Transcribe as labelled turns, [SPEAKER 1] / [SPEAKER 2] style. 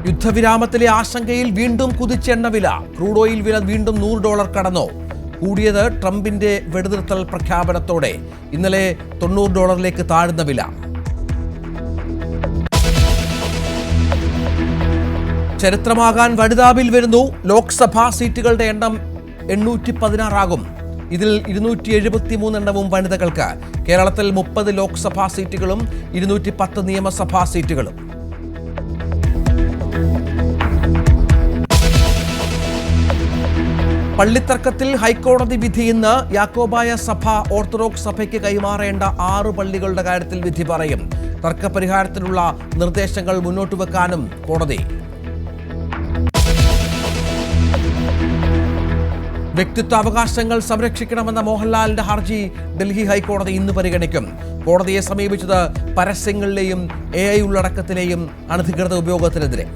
[SPEAKER 1] യുദ്ധവിരാമത്തിലെ ആശങ്കയിൽ വീണ്ടും കുതിച്ച എണ്ണവില. Crude oil വില വീണ്ടും $100 കടന്നു. കൂടിയത് ട്രംപിന്റെ വെടിനിർത്തൽ പ്രഖ്യാപനത്തോടെ. ഇന്നലെ $90 താഴ്ന്ന വില. ചരിത്രമാകാൻ വനിതാ ബിൽ വരുന്നു. ലോക്സഭാ സീറ്റുകളുടെ എണ്ണം 816 ആകും. ഇതിൽ 273 എണ്ണവും വനിതകൾക്ക്. കേരളത്തിൽ 30 ലോക്സഭാ സീറ്റുകളും 210 നിയമസഭാ സീറ്റുകളും. പള്ളിത്തർക്കത്തിൽ ഹൈക്കോടതി വിധി ഇന്ന്. യാക്കോബായ സഭ ഓർത്തഡോക്സ് സഭയ്ക്ക് കൈമാറേണ്ട 6 പള്ളികളുടെ കാര്യത്തിൽ വിധി പറയും. തർക്കപരിഹാരത്തിനുള്ള നിർദ്ദേശങ്ങൾ മുന്നോട്ട് വെക്കാനും കോടതി. വ്യക്തിത്വാവകാശങ്ങൾ സംരക്ഷിക്കണമെന്ന മോഹൻലാലിന്റെ ഹർജി ഡൽഹി ഹൈക്കോടതി ഇന്ന് പരിഗണിക്കും. കോടതിയെ സമീപിച്ചത് പരസ്യങ്ങളിലെയും AI ഉള്ളടക്കത്തിലെയും അനധികൃത ഉപയോഗത്തിനെതിരെ.